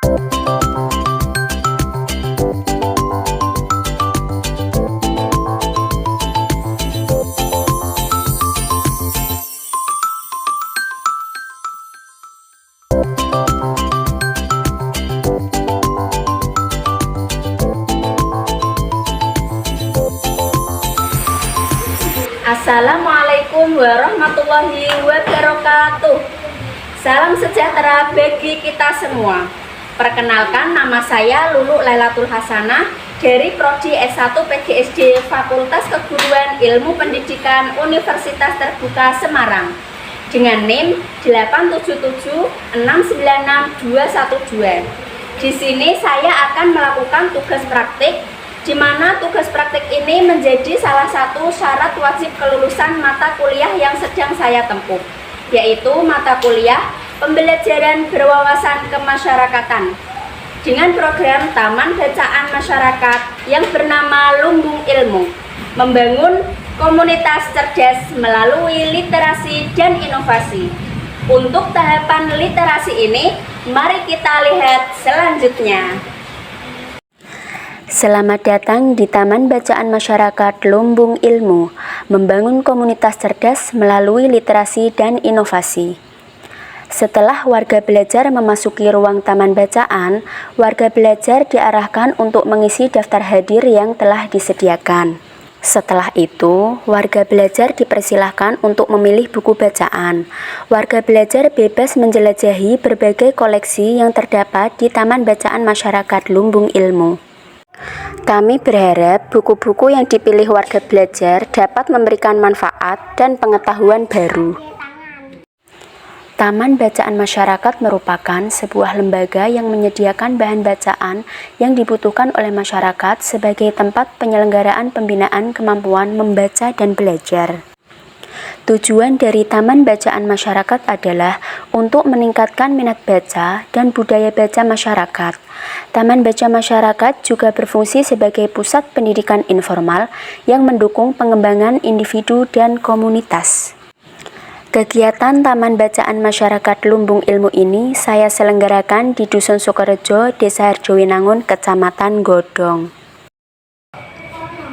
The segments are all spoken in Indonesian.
Assalamualaikum warahmatullahi wabarakatuh. Salam sejahtera bagi kita semua. Perkenalkan, nama saya Lulu Lailatul Hasanah dari Prodi S1 PGSD Fakultas Keguruan Ilmu Pendidikan Universitas Terbuka Semarang dengan NIM 877696212. Di sini saya akan melakukan tugas praktik, di mana tugas praktik ini menjadi salah satu syarat wajib kelulusan mata kuliah yang sedang saya tempuh, yaitu mata kuliah Pembelajaran Berwawasan Kemasyarakatan dengan program Taman Bacaan Masyarakat yang bernama Lumbung Ilmu, membangun komunitas cerdas melalui literasi dan inovasi. Untuk tahapan literasi ini, mari kita lihat selanjutnya. Selamat datang di Taman Bacaan Masyarakat Lumbung Ilmu, membangun komunitas cerdas melalui literasi dan inovasi. Setelah warga belajar memasuki ruang taman bacaan, warga belajar diarahkan untuk mengisi daftar hadir yang telah disediakan. Setelah itu, warga belajar dipersilahkan untuk memilih buku bacaan. Warga belajar bebas menjelajahi berbagai koleksi yang terdapat di Taman Bacaan Masyarakat Lumbung Ilmu. Kami berharap buku-buku yang dipilih warga belajar dapat memberikan manfaat dan pengetahuan baru. Taman Bacaan Masyarakat merupakan sebuah lembaga yang menyediakan bahan bacaan yang dibutuhkan oleh masyarakat sebagai tempat penyelenggaraan pembinaan kemampuan membaca dan belajar. Tujuan dari Taman Bacaan Masyarakat adalah untuk meningkatkan minat baca dan budaya baca masyarakat. Taman Baca Masyarakat juga berfungsi sebagai pusat pendidikan informal yang mendukung pengembangan individu dan komunitas. Kegiatan Taman Bacaan Masyarakat Lumbung Ilmu ini saya selenggarakan di Dusun Sukorejo, Desa Harjowinangun, Kecamatan Godong.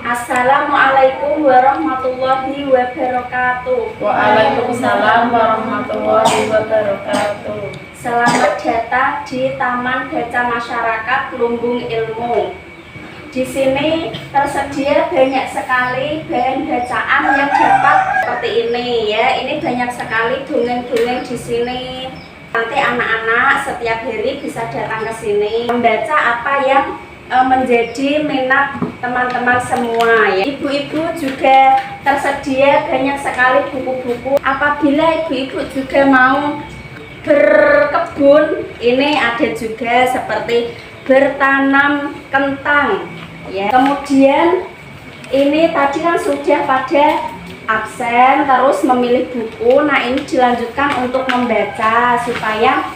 Assalamualaikum warahmatullahi wabarakatuh. Waalaikumsalam warahmatullahi wabarakatuh. Selamat datang di Taman Baca Masyarakat Lumbung Ilmu. Di sini tersedia banyak sekali bahan bacaan yang dapat seperti ini ya. Ini banyak sekali dongeng-dongeng di sini. Nanti anak-anak setiap hari bisa datang ke sini membaca apa yang menjadi minat teman-teman semua ya. Ibu-ibu juga tersedia banyak sekali buku-buku. Apabila ibu-ibu juga mau berkebun, ini ada juga seperti bertanam kentang ya. Kemudian ini tadi kan sudah pada absen terus memilih buku. Nah, ini dilanjutkan untuk membaca supaya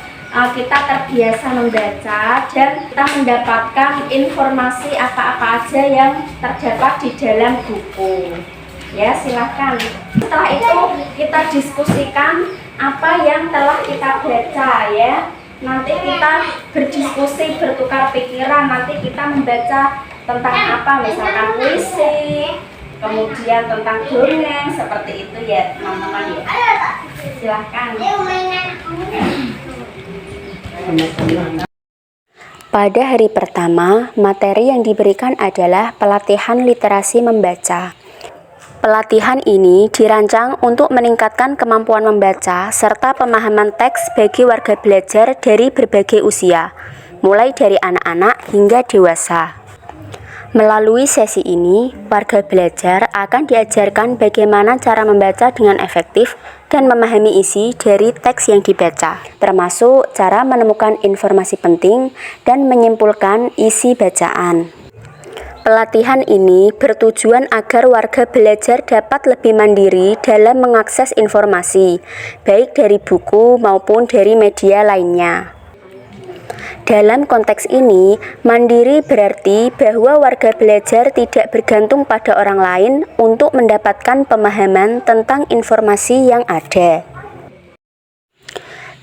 kita terbiasa membaca dan kita mendapatkan informasi apa-apa aja yang terdapat di dalam buku ya. Silahkan setelah itu kita diskusikan apa yang telah kita baca ya. Nanti kita berdiskusi, bertukar pikiran. Nanti kita membaca tentang apa, misalkan puisi, kemudian tentang dongeng, seperti itu ya teman-teman ya. Silahkan. Pada hari pertama, materi yang diberikan adalah pelatihan literasi membaca. Pelatihan ini dirancang untuk meningkatkan kemampuan membaca serta pemahaman teks bagi warga belajar dari berbagai usia, mulai dari anak-anak hingga dewasa. Melalui sesi ini, warga belajar akan diajarkan bagaimana cara membaca dengan efektif dan memahami isi dari teks yang dibaca, termasuk cara menemukan informasi penting dan menyimpulkan isi bacaan. Pelatihan ini bertujuan agar warga belajar dapat lebih mandiri dalam mengakses informasi, baik dari buku maupun dari media lainnya. Dalam konteks ini, mandiri berarti bahwa warga belajar tidak bergantung pada orang lain untuk mendapatkan pemahaman tentang informasi yang ada.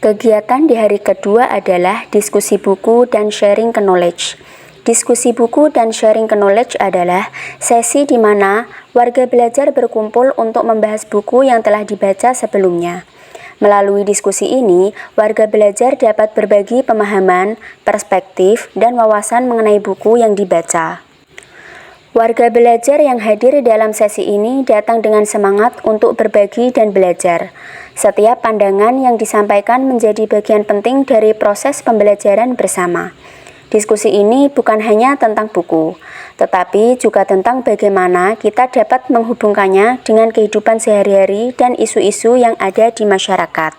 Kegiatan di hari kedua adalah diskusi buku dan sharing knowledge. Diskusi buku dan sharing knowledge adalah sesi di mana warga belajar berkumpul untuk membahas buku yang telah dibaca sebelumnya. Melalui diskusi ini, warga belajar dapat berbagi pemahaman, perspektif, dan wawasan mengenai buku yang dibaca. Warga belajar yang hadir dalam sesi ini datang dengan semangat untuk berbagi dan belajar. Setiap pandangan yang disampaikan menjadi bagian penting dari proses pembelajaran bersama. Diskusi ini bukan hanya tentang buku, tetapi juga tentang bagaimana kita dapat menghubungkannya dengan kehidupan sehari-hari dan isu-isu yang ada di masyarakat.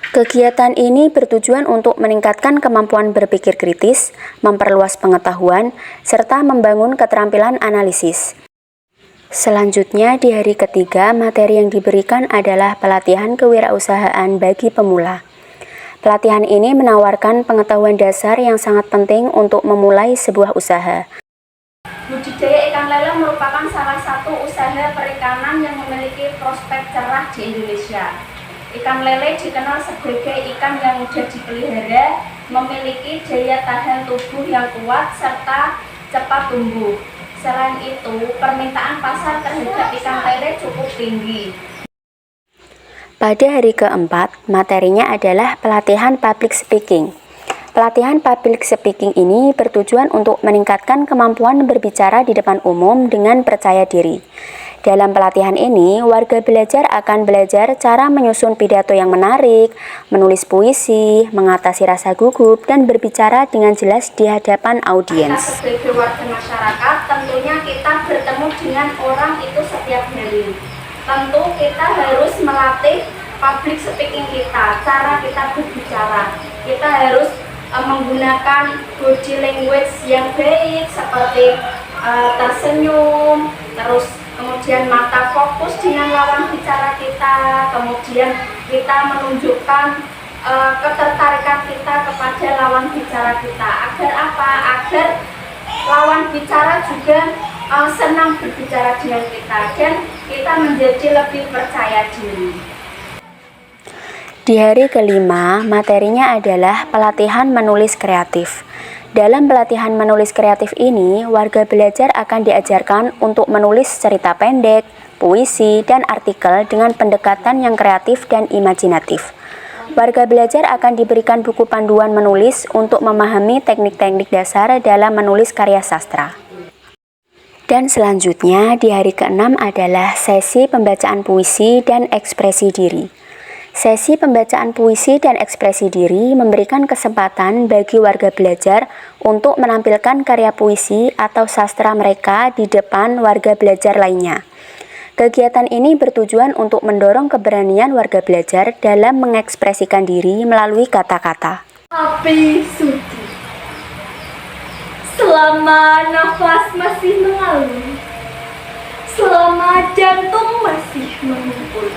Kegiatan ini bertujuan untuk meningkatkan kemampuan berpikir kritis, memperluas pengetahuan, serta membangun keterampilan analisis. Selanjutnya, di hari ketiga, materi yang diberikan adalah pelatihan kewirausahaan bagi pemula. Pelatihan ini menawarkan pengetahuan dasar yang sangat penting untuk memulai sebuah usaha. Budidaya ikan lele merupakan salah satu usaha perikanan yang memiliki prospek cerah di Indonesia. Ikan lele dikenal sebagai ikan yang mudah dipelihara, memiliki daya tahan tubuh yang kuat, serta cepat tumbuh. Selain itu, permintaan pasar terhadap ikan lele cukup tinggi. Pada hari keempat, materinya adalah pelatihan public speaking. Pelatihan public speaking ini bertujuan untuk meningkatkan kemampuan berbicara di depan umum dengan percaya diri. Dalam pelatihan ini, warga belajar akan belajar cara menyusun pidato yang menarik, menulis puisi, mengatasi rasa gugup, dan berbicara dengan jelas di hadapan audiens. Kita sebagai warga masyarakat, tentunya kita bertemu dengan orang itu setiap hari. Tentu kita harus melatih public speaking kita, cara kita berbicara. Kita harus menggunakan body language yang baik, seperti tersenyum, terus kemudian mata fokus dengan lawan bicara kita, kemudian kita menunjukkan ketertarikan kita kepada lawan bicara kita. Agar apa? Agar lawan bicara juga senang berbicara dengan kita dan kita menjadi lebih percaya diri. Di hari kelima, materinya adalah pelatihan menulis kreatif. Dalam pelatihan menulis kreatif ini, warga belajar akan diajarkan untuk menulis cerita pendek, puisi, dan artikel dengan pendekatan yang kreatif dan imajinatif. Warga belajar akan diberikan buku panduan menulis untuk memahami teknik-teknik dasar dalam menulis karya sastra. Dan selanjutnya, di hari ke-6 adalah sesi pembacaan puisi dan ekspresi diri. Sesi pembacaan puisi dan ekspresi diri memberikan kesempatan bagi warga belajar untuk menampilkan karya puisi atau sastra mereka di depan warga belajar lainnya. Kegiatan ini bertujuan untuk mendorong keberanian warga belajar dalam mengekspresikan diri melalui kata-kata. Api suci. Selama nafas masih mengalir, selama jantung masih mengumpul.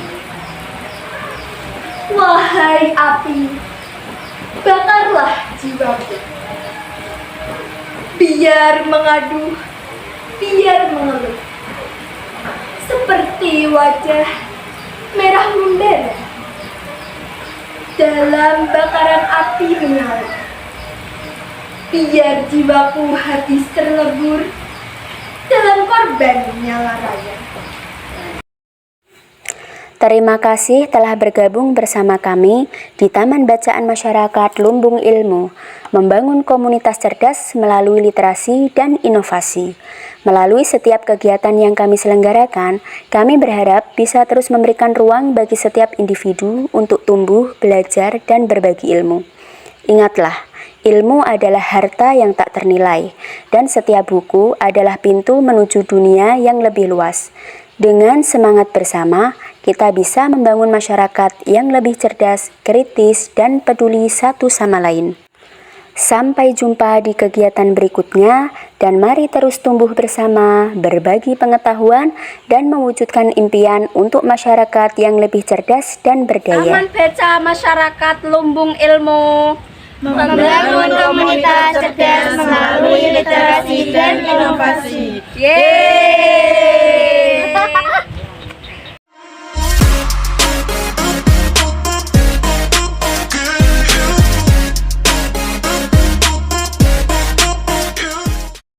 Wahai api, bakarlah jiwaku. Biar mengadu, biar mengeluh. Seperti wajah merah membara dalam bakaran api menyala. Biar jiwaku habis terlebur dalam korban nyala raya. Terima kasih telah bergabung bersama kami di Taman Bacaan Masyarakat Lumbung Ilmu, membangun komunitas cerdas melalui literasi dan inovasi. Melalui setiap kegiatan yang kami selenggarakan, kami berharap bisa terus memberikan ruang bagi setiap individu untuk tumbuh, belajar, dan berbagi ilmu. Ingatlah, ilmu adalah harta yang tak ternilai, dan setiap buku adalah pintu menuju dunia yang lebih luas. Dengan semangat bersama, kita bisa membangun masyarakat yang lebih cerdas, kritis, dan peduli satu sama lain. Sampai jumpa di kegiatan berikutnya, dan mari terus tumbuh bersama, berbagi pengetahuan, dan mewujudkan impian untuk masyarakat yang lebih cerdas dan berdaya. Taman Baca Masyarakat Lumbung Ilmu, Membangun komunitas cerdas melalui literasi dan inovasi. Yeay!